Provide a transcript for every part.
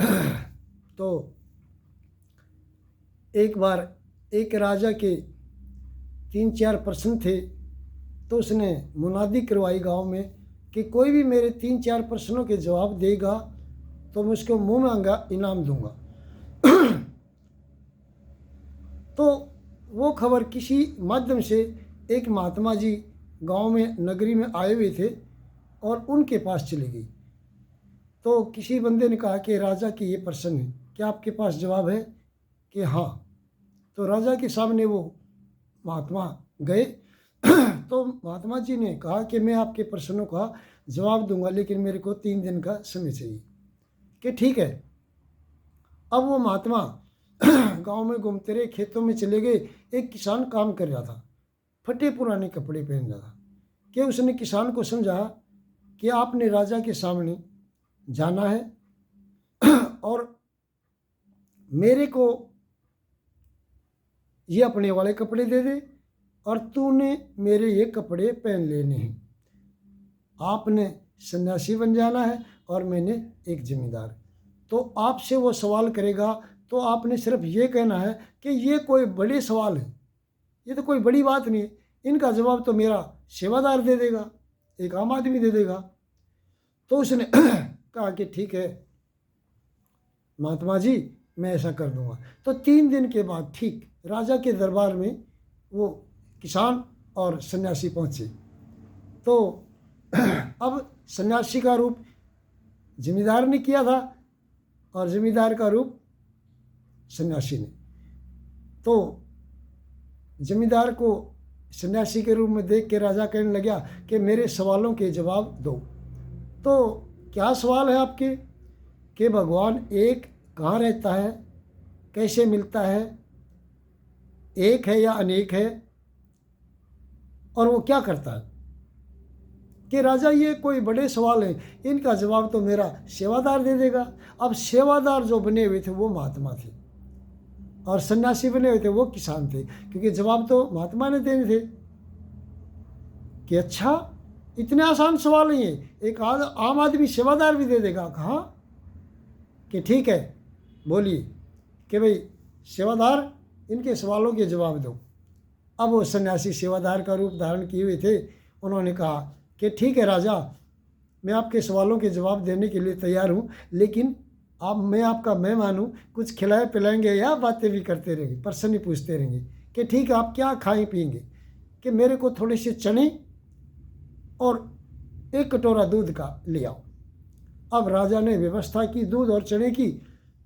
तो एक बार एक राजा के 3-4 प्रश्न थे, तो उसने मुनादी करवाई गांव में कि कोई भी मेरे 3-4 प्रश्नों के जवाब देगा तो मैं उसको मुंह मांगा इनाम दूंगा। तो वो खबर किसी माध्यम से एक महात्मा जी गांव में नगरी में आए हुए थे और उनके पास चली गई। तो किसी बंदे ने कहा कि राजा की ये प्रश्न है, क्या आपके पास जवाब है? कि हाँ। तो राजा के सामने वो महात्मा गए। तो महात्मा जी ने कहा कि मैं आपके प्रश्नों का जवाब दूंगा, लेकिन मेरे को 3 दिन का समय चाहिए। कि ठीक है। अब वो महात्मा गांव में घूमते रहे, खेतों में चले गए। एक किसान काम कर रहा था, फटे पुराने कपड़े पहन रहा था। कि उसने किसान को समझा कि आपने राजा के सामने जाना है और मेरे को ये अपने वाले कपड़े दे दे और तूने मेरे ये कपड़े पहन लेने हैं। आपने सन्यासी बन जाना है और मैंने एक जमींदार। तो आपसे वो सवाल करेगा तो आपने सिर्फ ये कहना है कि ये कोई बड़े सवाल है, ये तो कोई बड़ी बात नहीं है, इनका जवाब तो मेरा सेवादार दे देगा, एक आम आदमी दे देगा। तो उसने कहा कि ठीक है महात्मा जी, मैं ऐसा कर दूंगा। तो 3 दिन के बाद ठीक राजा के दरबार में वो किसान और सन्यासी पहुंचे। तो अब सन्यासी का रूप जमींदार ने किया था और जमींदार का रूप सन्यासी ने। तो जमींदार को सन्यासी के रूप में देख के राजा कहने लगा कि मेरे सवालों के जवाब दो। तो क्या सवाल है आपके? कि भगवान एक कहाँ रहता है, कैसे मिलता है, एक है या अनेक है, और वो क्या करता है? कि राजा ये कोई बड़े सवाल हैं, इनका जवाब तो मेरा सेवादार दे देगा। अब सेवादार जो बने हुए थे वो महात्मा थे और सन्यासी बने हुए थे वो किसान थे, क्योंकि जवाब तो महात्मा ने देने थे। कि अच्छा इतने आसान सवाल नहीं है, एक आम आदमी सेवादार भी दे देगा? कहाँ? कि ठीक है बोलिए कि भाई सेवादार इनके सवालों के जवाब दो। अब वो सन्यासी सेवादार का रूप धारण किए हुए थे। उन्होंने कहा कि ठीक है राजा, मैं आपके सवालों के जवाब देने के लिए तैयार हूँ, लेकिन मैं आपका मेहमान हूँ, कुछ खिलाए पिलाएंगे या बातें भी करते रहेंगे, प्रश्न ही पूछते रहेंगे। कि ठीक है आप क्या खाएं पिएंगे? कि मेरे को थोड़े से चने और 1 कटोरा दूध का ले आओ। अब राजा ने व्यवस्था की दूध और चने की।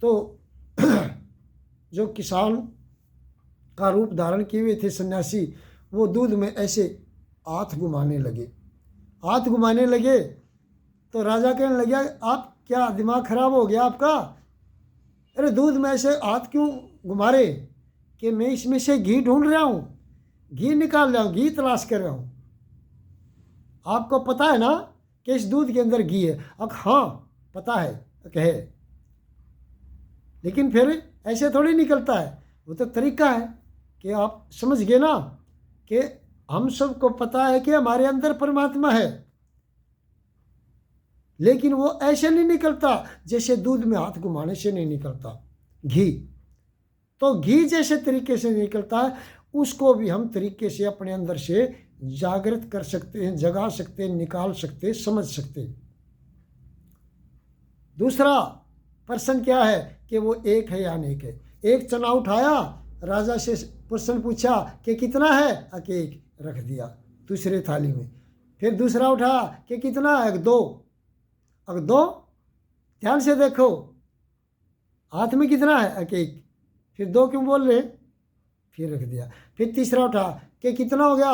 तो जो किसान का रूप धारण किए हुए थे सन्यासी, वो दूध में ऐसे हाथ घुमाने लगे। हाथ घुमाने लगे तो राजा कहने लगा आप क्या दिमाग खराब हो गया आपका? अरे दूध में ऐसे हाथ क्यों घुमा रहे? कि मैं इसमें से घी ढूंढ रहा हूँ, घी निकाल रहा हूँ, घी तलाश कर रहा हूँ। आपको पता है ना कि इस दूध के अंदर घी है? अब हाँ पता है कहे, लेकिन फिर ऐसे थोड़ी निकलता है, वो तो तरीका है। कि आप समझ गए ना कि हम सबको पता है कि हमारे अंदर परमात्मा है, लेकिन वो ऐसे नहीं निकलता जैसे दूध में हाथ घुमाने से नहीं निकलता घी। तो घी जैसे तरीके से निकलता है, उसको भी हम तरीके से अपने अंदर से जागृत कर सकते हैं, जगा सकते हैं, निकाल सकते हैं, समझ सकते हैं। दूसरा प्रश्न क्या है कि वो एक है या अनेक है। एक चना उठाया, राजा से प्रश्न पूछा कि कितना है? कि 1 रख दिया दूसरे थाली में। फिर दूसरा उठा कि कितना है? 2। अब 2 ध्यान से देखो हाथ में कितना है? कि 1। फिर 2 क्यों बोल रहे? फिर रख दिया। फिर तीसरा उठा कि कितना हो गया?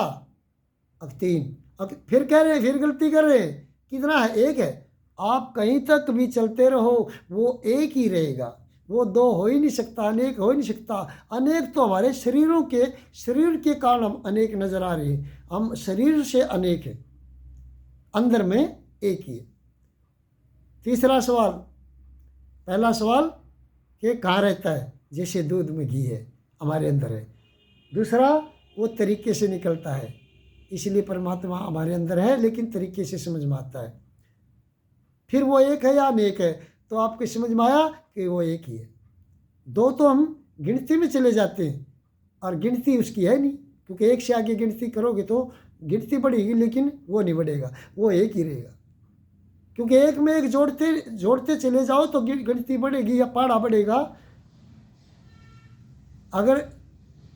अब 3। अब फिर कह रहे, फिर गलती कर रहे, कितना है? 1 है। आप कहीं तक भी चलते रहो वो 1 ही रहेगा, वो 2 हो ही नहीं सकता, अनेक हो ही नहीं सकता। अनेक तो हमारे शरीर के कारण हम अनेक नजर आ रहे हैं, हम शरीर से अनेक हैं, अंदर में 1 ही है। तीसरा सवाल, पहला सवाल कि कहाँ रहता है? जैसे दूध में घी है, हमारे अंदर है। दूसरा वो तरीके से निकलता है, इसलिए परमात्मा हमारे अंदर है, लेकिन तरीके से समझ में आता है। फिर वो 1 है या अनेक है? तो आपको समझ में आया कि वो एक ही है। दो तो हम गिनती में चले जाते हैं और गिनती उसकी है नहीं, क्योंकि एक से आगे गिनती करोगे तो गिनती बढ़ेगी लेकिन वो नहीं बढ़ेगा, वो एक ही रहेगा। क्योंकि एक में एक जोड़ते जोड़ते चले जाओ तो गिनती बढ़ेगी या पहाड़ा बढ़ेगा। अगर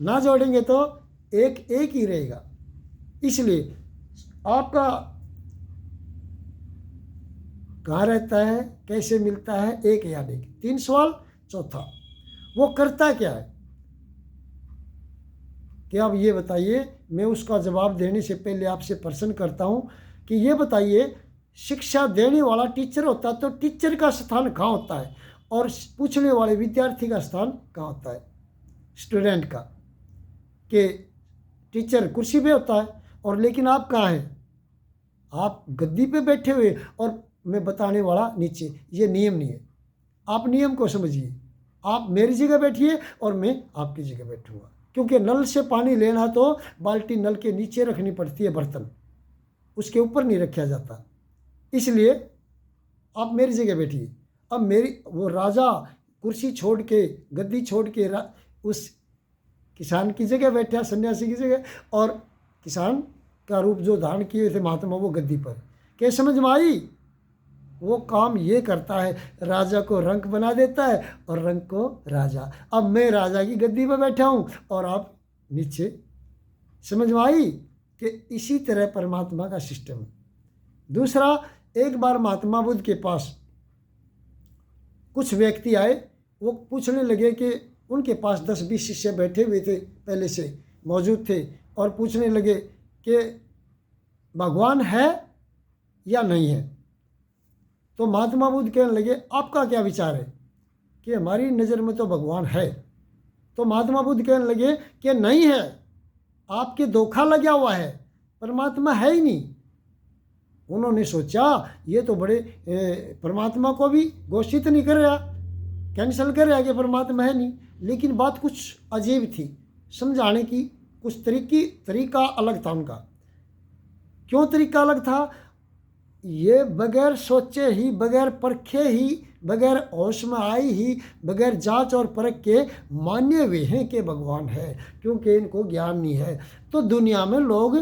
ना जोड़ेंगे तो एक एक ही रहेगा। इसलिए आपका कहाँ रहता है, कैसे मिलता है, एक या नहीं। 3 सवाल। चौथा, वो करता क्या है, कि आप ये बताइए। मैं उसका जवाब देने से पहले आपसे प्रश्न करता हूँ कि ये बताइए, शिक्षा देने वाला टीचर होता है तो टीचर का स्थान कहाँ होता है, और पूछने वाले विद्यार्थी का स्थान कहाँ होता है, स्टूडेंट का। कि टीचर कुर्सी पे होता है और लेकिन आप कहाँ हैं, आप गद्दी पे बैठे हुए और मैं बताने वाला नीचे। ये नियम नहीं है, आप नियम को समझिए। आप मेरी जगह बैठिए और मैं आपकी जगह बैठूंगा, क्योंकि नल से पानी लेना तो बाल्टी नल के नीचे रखनी पड़ती है, बर्तन उसके ऊपर नहीं रखा जाता। इसलिए आप मेरी जगह बैठिए। अब मेरी वो राजा कुर्सी छोड़ के, गद्दी छोड़ के उस किसान की जगह बैठा, सन्यासी की जगह, और किसान का रूप जो धारण किए थे महात्मा, वो गद्दी पर। क्या समझ में आई? वो काम ये करता है, राजा को रंक बना देता है और रंक को राजा। अब मैं राजा की गद्दी पर बैठा हूँ और आप नीचे। समझ में आई? कि इसी तरह परमात्मा का सिस्टम है। दूसरा, एक बार महात्मा बुद्ध के पास कुछ व्यक्ति आए, वो पूछने लगे कि उनके पास 10-20 शिष्य बैठे हुए थे, पहले से मौजूद थे, और पूछने लगे कि भगवान है या नहीं है। तो महात्मा बुद्ध कहने लगे, आपका क्या विचार है? कि हमारी नज़र में तो भगवान है। तो महात्मा बुद्ध कहने लगे कि नहीं है, आपके धोखा लगा हुआ है, परमात्मा है ही नहीं। उन्होंने सोचा ये तो बड़े परमात्मा को भी घोषित नहीं कर रहा, कैंसिल कर रहा कि परमात्मा है नहीं। लेकिन बात कुछ अजीब थी, समझाने की कुछ तरीका अलग था उनका। क्यों तरीका अलग था? ये बगैर सोचे ही, बगैर परखे ही, बगैर होश में आई ही, बगैर जांच और परख के माने हुए हैं कि भगवान है, क्योंकि इनको ज्ञान नहीं है। तो दुनिया में लोग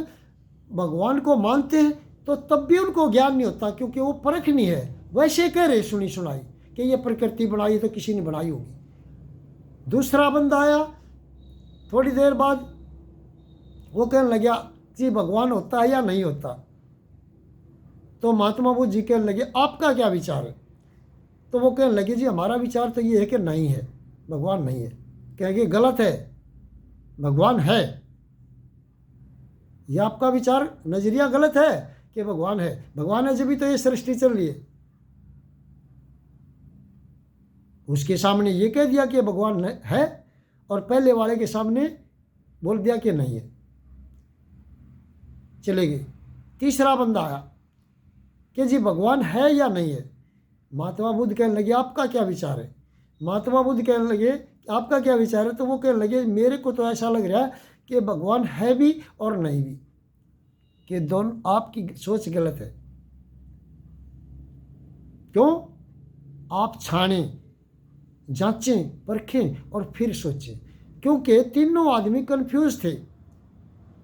भगवान को मानते हैं तो तब भी उनको ज्ञान नहीं होता, क्योंकि वो परख नहीं है। वैसे कह रहे सुनी सुनाई कि ये प्रकृति बनाई तो किसी ने बनाई होगी। दूसरा बंदा आया थोड़ी देर बाद, वो कहने लगा जी भगवान होता है या नहीं होता। तो महात्मा बुद्ध जी कहने लगे, आपका क्या विचार है? तो वो कहने लगे, जी हमारा विचार तो ये है कि नहीं है, भगवान नहीं है। कहेंगे गलत है, भगवान है। ये आपका विचार, नजरिया गलत है कि भगवान है। भगवान है जब भी तो ये सृष्टि चल रही है। उसके सामने ये कह दिया कि भगवान है, और पहले वाले के सामने बोल दिया कि नहीं है, चले गए। तीसरा बंदा आया कि जी भगवान है या नहीं है। महात्मा बुद्ध कहने लगे, आपका क्या विचार है? महात्मा बुद्ध कहने लगे, आपका क्या विचार है? तो वो कहने लगे, मेरे को तो ऐसा लग रहा है कि भगवान है भी और नहीं भी, कि दोनों, आपकी सोच गलत है। क्यों? आप छानें, जांचें, परखें और फिर सोचें। क्योंकि तीनों आदमी कंफ्यूज थे।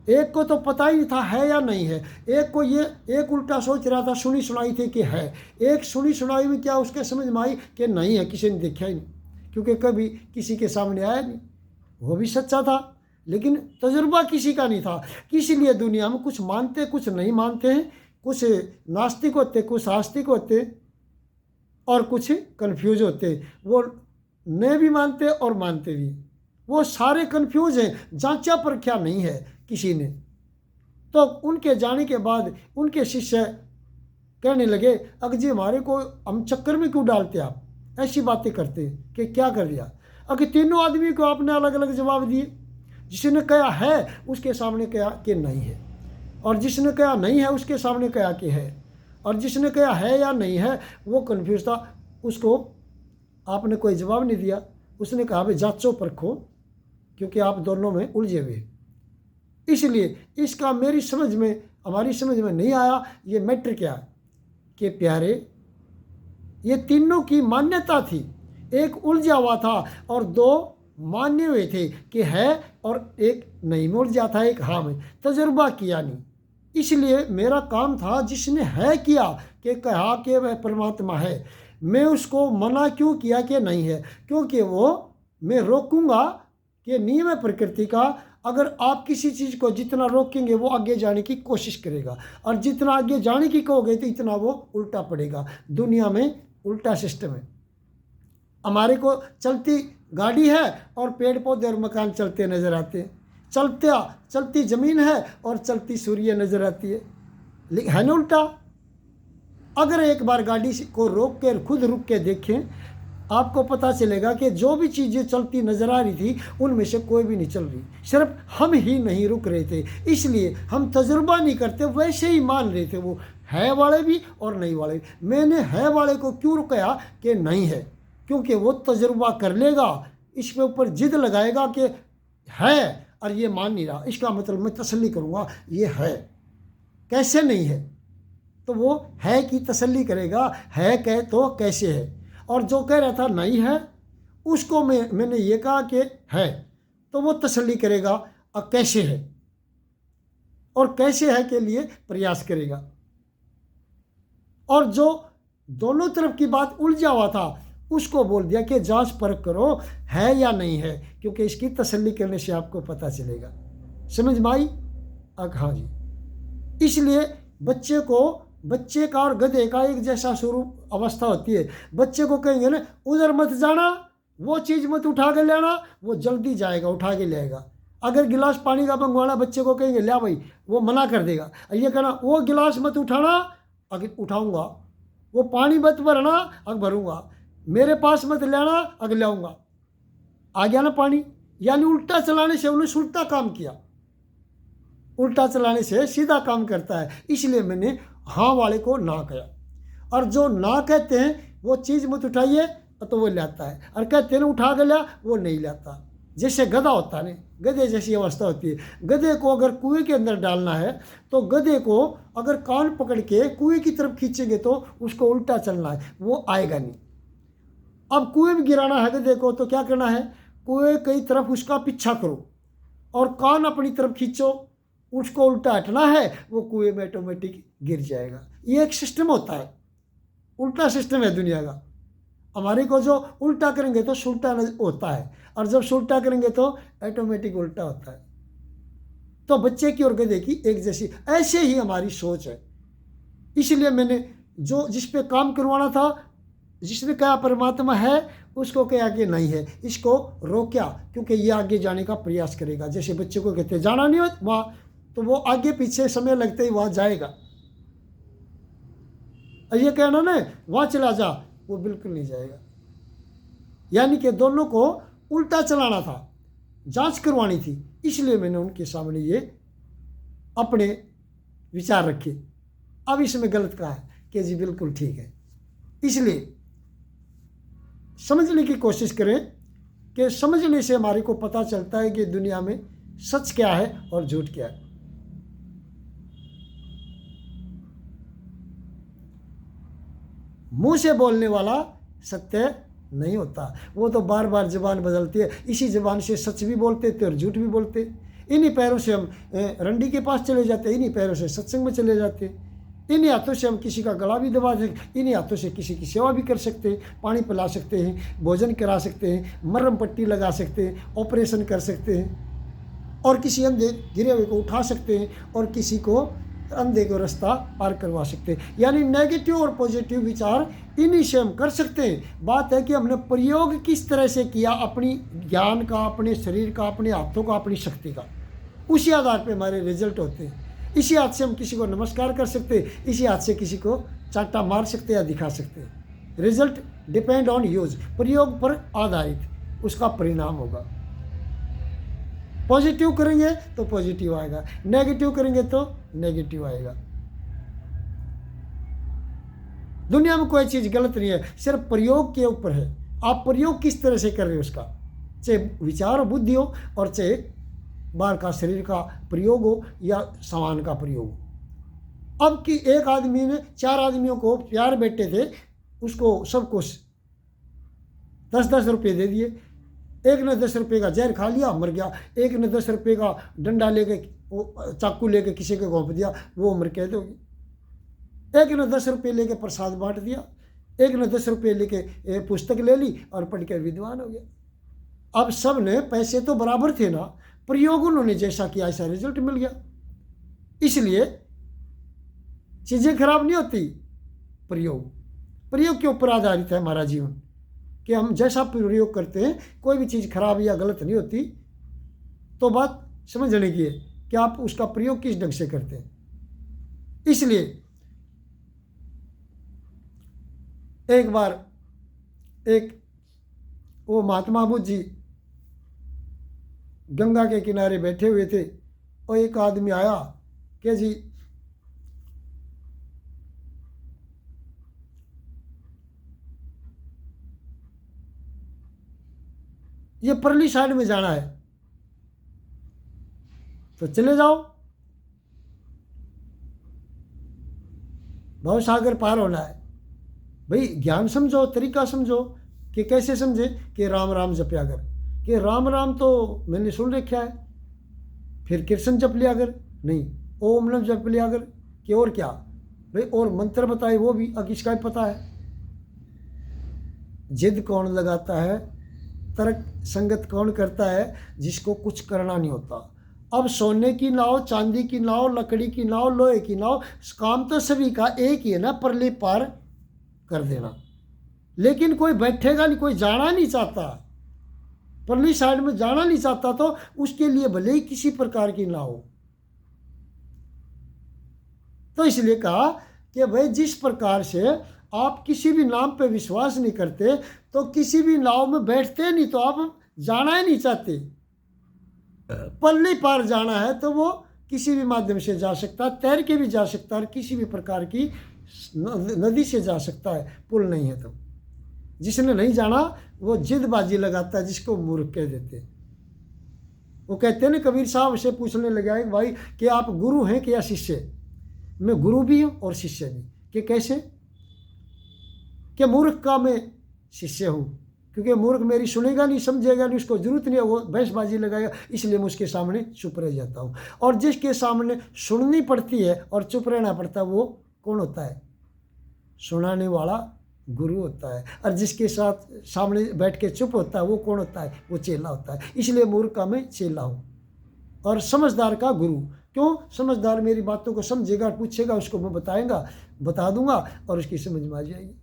एक को तो पता ही नहीं था है या नहीं है, एक को ये, एक उल्टा सोच रहा था, सुनी सुनाई थी कि है, एक सुनी सुनाई में क्या उसके समझ में आई कि नहीं है, किसी ने देखा ही नहीं, क्योंकि कभी किसी के सामने आया नहीं। वो भी सच्चा था, लेकिन तजुर्बा किसी का नहीं था। इसीलिए दुनिया में कुछ मानते कुछ नहीं मानते हैं, कुछ नास्तिक होते, कुछ आस्तिक होते, और कुछ कन्फ्यूज होते। वो नहीं भी मानते और मानते भी, वो सारे कन्फ्यूज हैं, जांचा परखा नहीं है किसी ने। तो उनके जाने के बाद उनके शिष्य कहने लगे, अगर जी हमारे को हम चक्कर में क्यों डालते, आप ऐसी बातें करते कि क्या कर दिया? अगर तीनों आदमी को आपने अलग अलग जवाब दिए। जिसने कहा है उसके सामने कहा कि नहीं है, और जिसने कहा नहीं है उसके सामने कहा कि है, और जिसने कहा है या नहीं है वो कन्फ्यूज था, उसको आपने कोई जवाब नहीं दिया। उसने कहा भाई जांचो परखो, क्योंकि आप दोनों में उलझे हुए। इसलिए इसका मेरी समझ में, हमारी समझ में नहीं आया ये मैटर क्या है। कि प्यारे, ये तीनों की मान्यता थी। एक उलझा हुआ था और दो मान्य हुए थे कि है, और एक नहीं में उलझा था, एक हाँ में। तजुर्बा किया नहीं। इसलिए मेरा काम था, जिसने है किया कि कहा कि वह परमात्मा है, मैं उसको मना क्यों किया कि नहीं है? क्योंकि वो मैं रोकूंगा कि नियम है प्रकृति का। अगर आप किसी चीज़ को जितना रोकेंगे वो आगे जाने की कोशिश करेगा, और जितना आगे जाने की कहोगे तो इतना वो उल्टा पड़ेगा। दुनिया में उल्टा सिस्टम है। हमारे को चलती गाड़ी है और पेड़ पौधे और मकान चलते नजर आते हैं। चलती ज़मीन है और चलती सूर्य नजर आती है ना उल्टा। अगर एक बार गाड़ी को रोक कर खुद रुक के देखें, आपको पता चलेगा कि जो भी चीज़ें चलती नजर आ रही थी उनमें से कोई भी नहीं चल रही, सिर्फ हम ही नहीं रुक रहे थे। इसलिए हम तजुर्बा नहीं करते, वैसे ही मान रहे थे, वो है वाले भी और नहीं वाले भी। मैंने है वाले को क्यों रुकाया कि नहीं है? क्योंकि वो तजुर्बा कर लेगा, इसके ऊपर जिद लगाएगा कि है और ये मान नहीं रहा, इसका मतलब मैं तसल्ली करूँगा ये है, कैसे नहीं है? तो वो है की तसल्ली करेगा, है कहे तो कैसे है। और जो कह रहा था नहीं है, उसको मैंने ये कहा कि है, तो वो तसल्ली करेगा अब कैसे है, और कैसे है के लिए प्रयास करेगा। और जो दोनों तरफ की बात उलझा हुआ था उसको बोल दिया कि जांच परख करो है या नहीं है, क्योंकि इसकी तसल्ली करने से आपको पता चलेगा। समझ में आई? हाँ जी। इसलिए बच्चे का और गधे का एक जैसा स्वरूप अवस्था होती है। बच्चे को कहेंगे ना उधर मत जाना, वो चीज़ मत उठा के लेना, वो जल्दी जाएगा, उठा के लाएगा। अगर गिलास पानी का मंगवाना, बच्चे को कहेंगे लिया भाई, वो मना कर देगा। ये कहना वो गिलास मत उठाना, अगर उठाऊंगा, वो पानी मत भरना, अगर भरूंगा, मेरे पास मत लेना, अगर लाऊंगा। आ गया ना पानी। यानी उल्टा चलाने से उन्होंने उल्टा काम किया, उल्टा चलाने से सीधा काम करता है। इसलिए मैंने हाँ वाले को ना कहा। और जो ना कहते हैं वो चीज़ मत उठाइए तो वो लाता है, और कहते हैं ना उठा के लिया, वो नहीं लाता। जैसे गधा होता है ना, गधे जैसी अवस्था होती है। गधे को अगर कुएं के अंदर डालना है तो गधे को अगर कान पकड़ के कुएं की तरफ खींचेंगे तो उसको उल्टा चलना है, वो आएगा नहीं। अब कुएं में गिराना है गधे को तो क्या करना है, कुएं की तरफ उसका पीछा करो और कान अपनी तरफ खींचो, उसको उल्टा हटना है, वो कुएं में ऑटोमेटिक गिर जाएगा। ये एक सिस्टम होता है, उल्टा सिस्टम है दुनिया का। हमारे को जो उल्टा करेंगे तो सुल्टा होता है, और जब सुल्टा करेंगे तो ऑटोमेटिक उल्टा होता है। तो बच्चे की और गधे की एक जैसी, ऐसे ही हमारी सोच है। इसलिए मैंने जो जिस पे काम करवाना था, जिसने कहा परमात्मा है, उसको कहा कि नहीं है, इसको रोका, क्योंकि ये आगे जाने का प्रयास करेगा। जैसे बच्चे को कहते जाना नहीं हो वहाँ, तो वो आगे पीछे समय लगते ही वहाँ जाएगा। ये कहना ना वहाँ चला जा, वो बिल्कुल नहीं जाएगा। यानी कि दोनों को उल्टा चलाना था, जांच करवानी थी। इसलिए मैंने उनके सामने ये अपने विचार रखे। अब इसमें गलत कहा है कि जी बिल्कुल ठीक है। इसलिए समझने की कोशिश करें कि समझने से हमारे को पता चलता है कि दुनिया में सच क्या है और झूठ क्या है। मुंह से बोलने वाला सत्य नहीं होता, वो तो बार बार ज़बान बदलती है। इसी ज़बान से सच भी बोलते थे और झूठ भी बोलते। इन्हीं पैरों से हम रंडी के पास चले जाते, इन्हीं पैरों से सत्संग में चले जाते, इन्हीं हाथों से हम किसी का गला भी दबा सकते, इन्हीं हाथों से किसी की सेवा भी कर सकते हैं, पानी पिला सकते हैं, भोजन करा सकते हैं, मरहम पट्टी लगा सकते हैं, ऑपरेशन कर सकते हैं, और किसी अंधे गिरे हुए को उठा सकते हैं, और किसी को अंधे को रास्ता पार करवा सकते हैं। यानी नेगेटिव और पॉजिटिव विचार इन्हीं से हम कर सकते हैं। बात है कि हमने प्रयोग किस तरह से किया, अपनी ज्ञान का, अपने शरीर का, अपने हाथों का, अपनी शक्ति का, उसी आधार पर हमारे रिजल्ट होते हैं। इसी हाथ से हम किसी को नमस्कार कर सकते हैं, इसी हाथ से किसी को चाटा मार सकते हैं या दिखा सकते हैं। रिजल्ट डिपेंड ऑन यूज, प्रयोग पर आधारित उसका परिणाम होगा। पॉजिटिव करेंगे तो पॉजिटिव आएगा, नेगेटिव करेंगे तो नेगेटिव आएगा। दुनिया में कोई चीज़ गलत नहीं है, सिर्फ प्रयोग के ऊपर है। आप प्रयोग किस तरह से कर रहे हो उसका, चाहे विचार और बुद्धि हो, और चाहे बाहर का शरीर का प्रयोग हो या सामान का प्रयोग हो। अब कि एक आदमी ने 4 आदमियों को प्यार बैठे थे, उसको सब कुछ 10-10 रुपये दे दिए। एक ने 10 रुपये का जहर खा लिया, मर गया। एक ने 10 रुपये का डंडा लेके, वो चाकू लेके किसी को घोंप दिया, वो उम्र कैद होगी। एक ने 10 रुपये लेके प्रसाद बांट दिया, एक ने 10 रुपये लेके पुस्तक ले ली और पढ़ के विद्वान हो गया। अब सब ने पैसे तो बराबर थे ना, प्रयोग उन्होंने जैसा किया ऐसा रिजल्ट मिल गया। इसलिए चीज़ें खराब नहीं होती, प्रयोग के ऊपर आधारित है हमारा जीवन, कि हम जैसा प्रयोग करते हैं कोई भी चीज़ खराब या गलत नहीं होती। तो बात समझने की है कि आप उसका प्रयोग किस ढंग से करते हैं। इसलिए एक बार वो महात्मा बुद्ध जी गंगा के किनारे बैठे हुए थे और एक आदमी आया कि जी ये परली साइड में जाना है तो चले जाओ, भव सागर पार होना है। भाई ज्ञान समझो, तरीका समझो कि कैसे समझे कि राम राम जपया कर, कि राम राम तो मैंने सुन रखा है, फिर कृष्ण जप लिया कर, नहीं ओम नम जप लिया कर, कि और क्या भाई, और मंत्र बताए वो भी किसका भी पता है। जिद कौन लगाता है, तर्क संगत कौन करता है, जिसको कुछ करना नहीं होता। अब सोने की नाव, चांदी की नाव, लकड़ी की नाव, लोहे की नाव, काम तो सभी का एक ही है ना, परली पार कर देना। लेकिन कोई बैठेगा नहीं, कोई जाना नहीं चाहता, परली साइड में जाना नहीं चाहता, तो उसके लिए भले ही किसी प्रकार की नाव हो। तो इसलिए कहा कि भाई जिस प्रकार से आप किसी भी नाम पे विश्वास नहीं करते तो किसी भी नाव में बैठते नहीं, तो आप जाना ही नहीं चाहते। पल्ली पार जाना है तो वो किसी भी माध्यम से जा सकता है, तैर के भी जा सकता है, किसी भी प्रकार की नदी से जा सकता है, पुल नहीं है तो। जिसने नहीं जाना वो जिदबाजी लगाता है, जिसको मूर्ख कह देते। वो कहते हैं ना, कबीर साहब से पूछने लगे भाई कि आप गुरु हैं कि या शिष्य। मैं गुरु भी हूँ और शिष्य भी। कि कैसे? कि मूर्ख का मैं शिष्य हूँ, क्योंकि मूर्ख मेरी सुनेगा नहीं, समझेगा नहीं, उसको जरूरत नहीं है, वो बहसबाजी लगाएगा, इसलिए मैं उसके सामने चुप रह जाता हूँ। और जिसके सामने सुननी पड़ती है और चुप रहना पड़ता है, वो कौन होता है? सुनाने वाला गुरु होता है। और जिसके साथ सामने बैठ के चुप होता है, वो कौन होता है? वो चेला होता है। इसलिए मूर्ख का मैं चेला हूँ और समझदार का गुरु। क्यों? समझदार मेरी बातों को समझेगा, पूछेगा, उसको मैं बता दूंगा और उसकी समझ में आ जाएगी।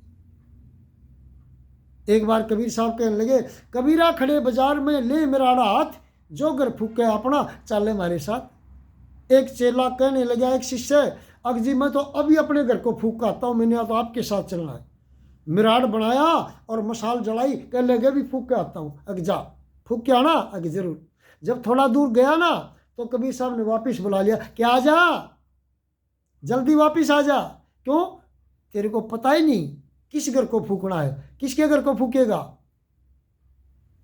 एक बार कबीर साहब कहने लगे, कबीरा खड़े बाजार में ले मेरा हाथ, जो घर फूके अपना चाले हमारे साथ। एक चेला कहने लगा एक शिष्य, अग जी मैं तो अभी अपने घर को फूक आता हूँ, मैंने तो आपके साथ चलना है। मिराड बनाया और मसाल जलाई, कहने लगे भी फूक के आता हूँ। अग जा फूक के आना। अग जरूर। जब थोड़ा दूर गया ना तो कबीर साहब ने वापस बुला लिया कि आ जा, जल्दी वापस आ जा। क्यों? तेरे को पता ही नहीं किस घर को फूकना है। किसके घर को फूकेगा?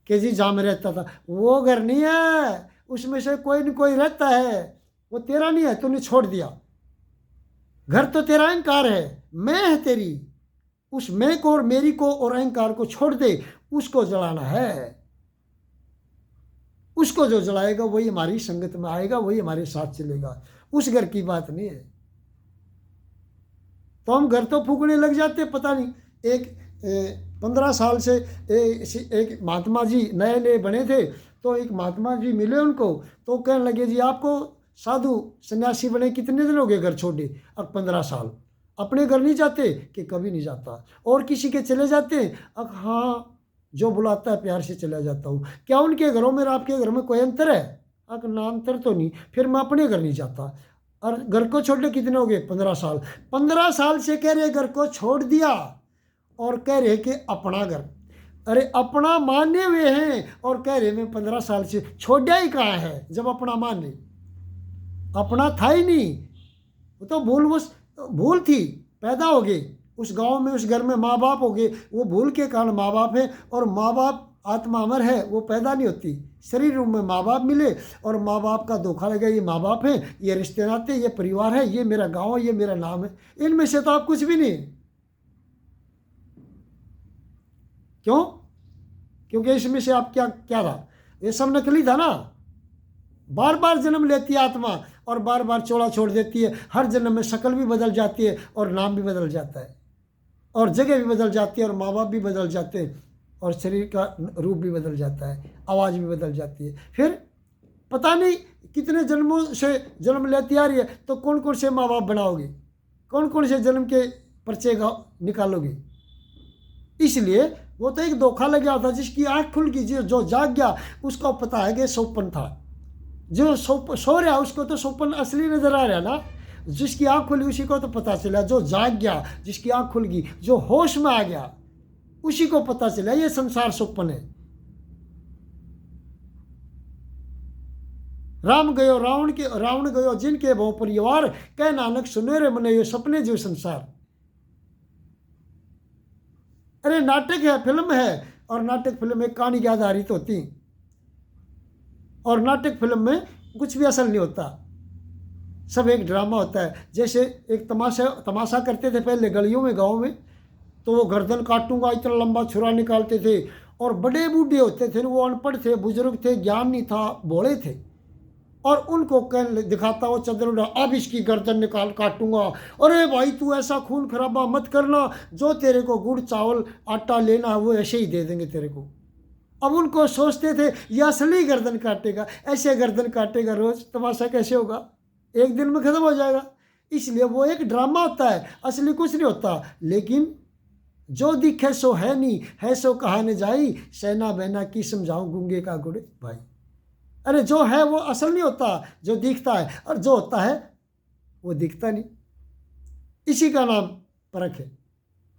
कि जी जहाँ में रहता था, वो घर नहीं है, उसमें से कोई न कोई रहता है, वो तेरा नहीं है, तूने छोड़ दिया। घर तो तेरा अहंकार है, मैं है तेरी। उस मैं को और मेरी को और अहंकार को छोड़ दे, उसको जलाना है। उसको जो जलाएगा वही हमारी संगत में आएगा, वही हमारे साथ चलेगा। उस घर की बात नहीं है। तो हम घर तो फूकने लग जाते, पता नहीं। एक 15 साल से एक महात्मा जी नए नए बने थे, तो एक महात्मा जी मिले उनको, तो कहने लगे जी आपको साधु सन्यासी बने कितने दिन हो गए घर छोड़े? अब 15 साल। अपने घर नहीं जाते? कि कभी नहीं जाता। और किसी के चले जाते? अब हाँ, जो बुलाता है प्यार से चला जाता हूँ। क्या उनके घरों में और आपके घर में कोई अंतर है? अगर ना अंतर तो नहीं, फिर मैं अपने घर नहीं जाता। और घर को छोड़ने कितने हो गए? 15 साल। 15 साल से कह रहे घर को छोड़ दिया और कह रहे कि अपना घर। अरे अपना माने हुए हैं और कह रहे मैं 15 साल से छोड़ा ही कहाँ है, जब अपना माने। अपना था ही नहीं, वो तो भूल थी, पैदा हो गए उस गांव में, उस घर में माँ बाप हो गए, वो भूल के कारण माँ बाप है। और माँ बाप आत्मा अमर है, वो पैदा नहीं होती। शरीर रूप में माँ बाप मिले और माँ बाप का धोखा लगा, ये माँ बाप है, ये रिश्ते नाते, ये परिवार है, ये मेरा गांव है, ये मेरा नाम है। इनमें से तो आप कुछ भी नहीं। क्यों? क्योंकि इसमें से आप क्या क्या था, ये सब नकली था ना। बार बार जन्म लेती है आत्मा और बार बार चोला छोड़ देती है। हर जन्म में शक्ल भी बदल जाती है और नाम भी बदल जाता है और जगह भी बदल जाती है और माँ बाप भी बदल जाते हैं और शरीर का रूप भी बदल जाता है, आवाज़ भी बदल जाती है। फिर पता नहीं कितने जन्मों से जन्म लेती आ रही है, तो कौन कौन से माँ बाप बनाओगी, कौन कौन से जन्म के पर्चे निकालोगी। इसलिए वो तो एक धोखा लग गया था। जिसकी आँख खुल गई, जो जाग गया, उसको पता है कि स्वप्न था। जो सो रहा उसको तो स्वप्न असली नजर आ रहा ना। जिसकी आँख खुली उसी को तो पता चला। जो जाग गया, जिसकी आँख खुल गई, जो होश में आ गया, उसी को पता चला ये संसार स्वप्न है। राम गयो रावण गयो जिनके बहु परिवार, कह नानक सुनेरे मने ये सपने जो संसार। अरे नाटक है, फिल्म है, और नाटक फिल्म में कहानी के आधारित होती, और नाटक फिल्म में कुछ भी असल नहीं होता, सब एक ड्रामा होता है। जैसे एक तमाशा करते थे पहले गलियों में, गाँव में, तो वो गर्दन काटूंगा इतना लंबा छुरा निकालते थे। और बड़े बूढ़े होते थे, वो अनपढ़ थे, बुजुर्ग थे, ज्ञान नहीं था, भोले थे, और उनको कह दिखाता वो चंद्र उड़ा, अब इसकी गर्दन निकाल काटूंगा। अरे भाई तू ऐसा खून खराबा मत करना, जो तेरे को गुड़ चावल आटा लेना है वो ऐसे ही दे देंगे तेरे को। अब उनको सोचते थे ये असली गर्दन काटेगा, ऐसे गर्दन काटेगा रोज, तमाशा कैसे होगा, एक दिन में खत्म हो जाएगा। इसलिए वो एक ड्रामा होता है, असली कुछ नहीं होता। लेकिन जो दिखे सो है नहीं, है सो कहा न जाई, सेना बहना की समझाऊं गूंगे का गुड़ भाई। अरे जो है वो असल नहीं होता, जो दिखता है, और जो होता है वो दिखता नहीं। इसी का नाम परख है।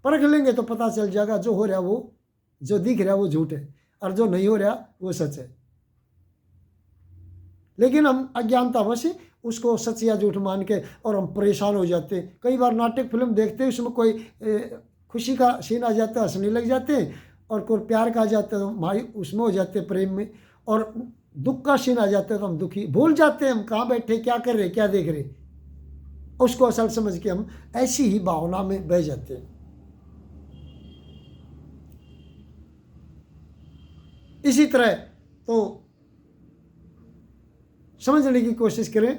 परख लेंगे तो पता चल जाएगा जो हो रहा वो, जो दिख रहा वो झूठ है, और जो नहीं हो रहा वो सच है। लेकिन हम अज्ञानतावश उसको सच या झूठ मान के और हम परेशान हो जाते हैं। कई बार नाटक फिल्म देखते हैं, उसमें कोई खुशी का सीन आ जाता है, हंसने लग जाते हैं, और कोई प्यार का आ जाता है तो भाई उसमें हो जाते हैं प्रेम में, और दुख का सीन आ जाता है तो हम दुखी, भूल जाते हैं हम कहाँ बैठे, क्या कर रहे, क्या देख रहे। उसको असल समझ के हम ऐसी ही भावना में बह जाते हैं। इसी तरह तो समझने की कोशिश करें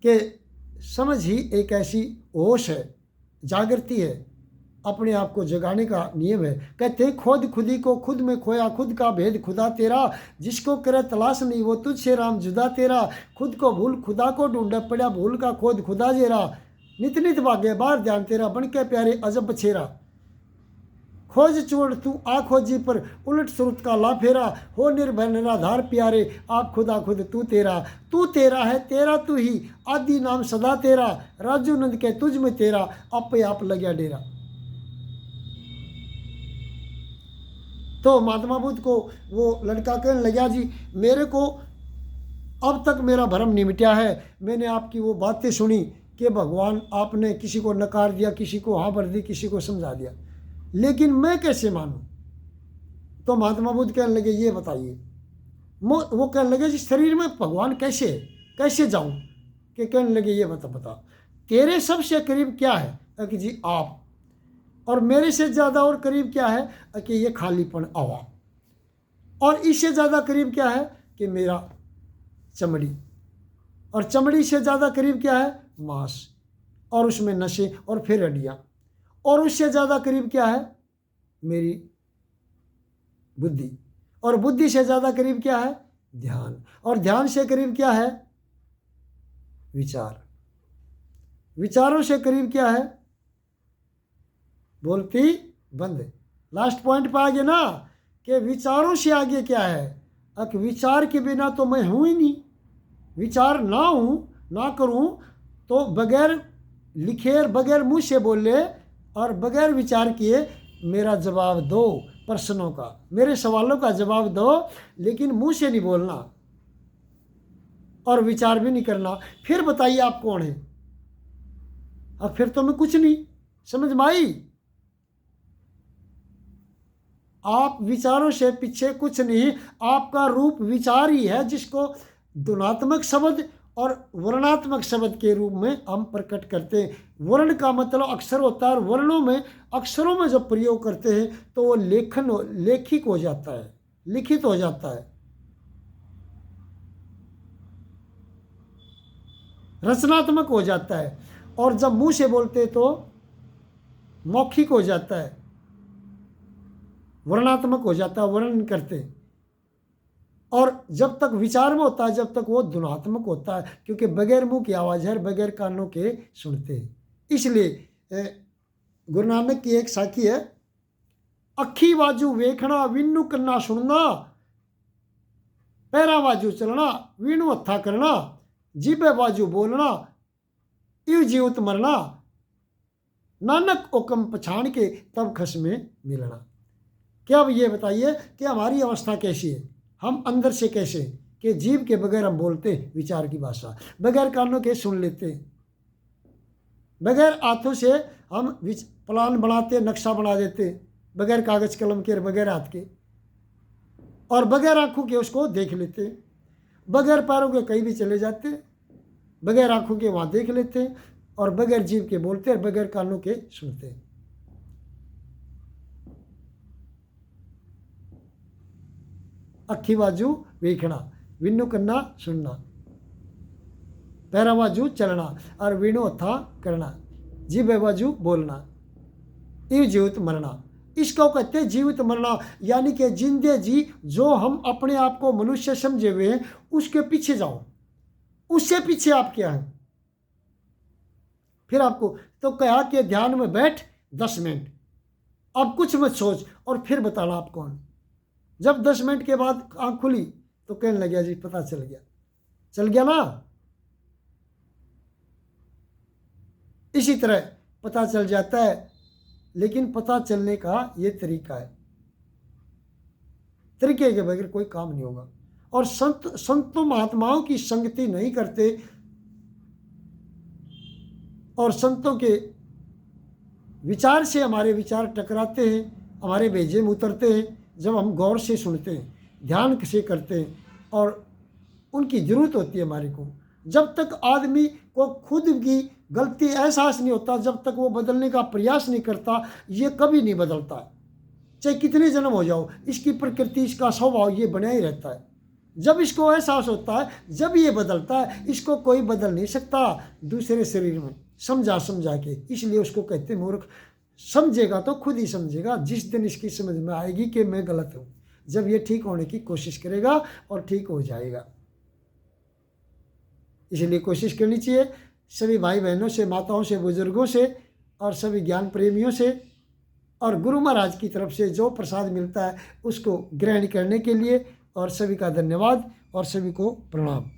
कि समझ ही एक ऐसी होश है, जागृति है, अपने आप को जगाने का नियम है। कहते हैं खोद खुदी को खुद में खोया, खुद का भेद खुदा तेरा, जिसको करे तलाश नहीं वो तुझसे राम जुदा तेरा। खुद को भूल खुदा को ढूंढे, पड़ा भूल का खोद खुदा जेरा। नित नित भागे बार ध्यान तेरा, बन के प्यारे अजब बछेरा। खोज चोड़ तू आ खोजी पर, उलट सुरत का ला फेरा। हो निर्भय निराधार प्यारे, आप खुदा खुद तू तेरा। तू तेरा है तेरा तू ही, आदि नाम सदा तेरा। राजू नंद के तुझ में तेरा, आपे आप लग्या डेरा। तो महात्मा बुद्ध को वो लड़का कहने लगा, जी मेरे को अब तक मेरा भरम नहीं मिटा है। मैंने आपकी वो बातें सुनी कि भगवान आपने किसी को नकार दिया, किसी को हाँ भर दी, किसी को समझा दिया, लेकिन मैं कैसे मानूं। तो महात्मा बुद्ध कहने लगे ये बताइए। वो कहने लगे जी शरीर में भगवान कैसे जाऊं। कि कहने लगे ये बता तेरे सबसे करीब क्या है कि जी आप, और मेरे से ज़्यादा और करीब क्या है कि ये खालीपन आवा, और इससे ज़्यादा करीब क्या है कि मेरा चमड़ी, और चमड़ी से ज़्यादा करीब क्या है मांस, और उसमें नशे, और फिर हड्डियाँ, और उससे ज़्यादा करीब क्या है मेरी बुद्धि, और बुद्धि से ज़्यादा करीब क्या है ध्यान, और ध्यान से करीब क्या है विचार, विचारों से करीब क्या है बोलती बंद। लास्ट पॉइंट पे आ गए ना कि विचारों से आगे क्या है। अब विचार के बिना तो मैं हूँ ही नहीं। विचार ना हूँ ना करूँ तो बगैर लिखे, बगैर मुँह से बोले और बगैर विचार किए मेरा जवाब दो प्रश्नों का, मेरे सवालों का जवाब दो, लेकिन मुँह से नहीं बोलना और विचार भी नहीं करना। फिर बताइए आप कौन है। अब फिर तो मैं कुछ नहीं, समझ में आई। आप विचारों से पीछे कुछ नहीं, आपका रूप विचार ही है, जिसको धुनात्मक शब्द और वर्णात्मक शब्द के रूप में हम प्रकट करते हैं। वर्ण का मतलब अक्षर होता है, और वर्णों में अक्षरों में जब प्रयोग करते हैं तो वो लेखिक हो जाता है, लिखित हो जाता है, रचनात्मक हो जाता है। और जब मुंह से बोलते तो मौखिक हो जाता है, वर्णात्मक हो जाता है, वर्णन करते। और जब तक विचार में होता है जब तक वो ध्वनात्मक होता है, क्योंकि बगैर मुंह की आवाज़ है, बगैर कानों के सुनते हैं। इसलिए गुरु नानक की एक साखी है, अखी बाजू वेखना विनु करना सुनना, पैरा बाजू चलना विनु हत्था करना, जीबे बाजू बोलना इव जीवत मरना, नानक हुक्म पछाण के तब खस में मिलना। क्या अब ये बताइए कि हमारी अवस्था कैसी है, हम अंदर से कैसे, कि जीव के बगैर हम बोलते विचार की भाषा, बगैर कानों के सुन लेते, बगैर हाथों से हम प्लान बनाते, नक्शा बना देते, बगैर कागज कलम के, बगैर हाथ के, और बगैर आंखों के उसको देख लेते, बगैर पैरों के कहीं भी चले जाते, बगैर आंखों के वहाँ देख लेते, और बगैर जीव के बोलते और बगैर कानों के सुनते। अखी बाजू वेखना विनु करना सुनना, पैरा बाजू चलना और विनु हत्था करना, जीभ बाजू बोलना, इव जीवित मरना। इसको कहते हैं जीवित मरना, यानी कि जिंदे जी जो हम अपने आप को मनुष्य समझे हुए हैं उसके पीछे जाओ, उससे पीछे आप क्या हैं। फिर आपको तो कहा कि ध्यान में बैठ 10 मिनट, अब कुछ मत सोच और फिर बताना आप कौन। जब 10 मिनट के बाद आंख खुली तो कहने लगा जी पता चल गया ना। इसी तरह पता चल जाता है, लेकिन पता चलने का ये तरीका है, तरीके के बगैर कोई काम नहीं होगा। और संतों महात्माओं की संगति नहीं करते, और संतों के विचार से हमारे विचार टकराते हैं, हमारे भेजे में उतरते हैं जब हम गौर से सुनते हैं, ध्यान से करते हैं, और उनकी ज़रूरत होती है हमारे को। जब तक आदमी को खुद की गलती एहसास नहीं होता, जब तक वो बदलने का प्रयास नहीं करता, ये कभी नहीं बदलता। चाहे कितने जन्म हो जाओ, इसकी प्रकृति, इसका स्वभाव ये बना ही रहता है। जब इसको एहसास होता है, जब ये बदलता है, इसको कोई बदल नहीं सकता दूसरे शरीर में समझा के। इसलिए उसको कहते मूर्ख। समझेगा तो खुद ही समझेगा, जिस दिन इसकी समझ में आएगी कि मैं गलत हूँ, जब ये ठीक होने की कोशिश करेगा और ठीक हो जाएगा। इसलिए कोशिश करनी चाहिए सभी भाई बहनों से, माताओं से, बुजुर्गों से, और सभी ज्ञान प्रेमियों से, और गुरु महाराज की तरफ से जो प्रसाद मिलता है उसको ग्रहण करने के लिए। और सभी का धन्यवाद और सभी को प्रणाम।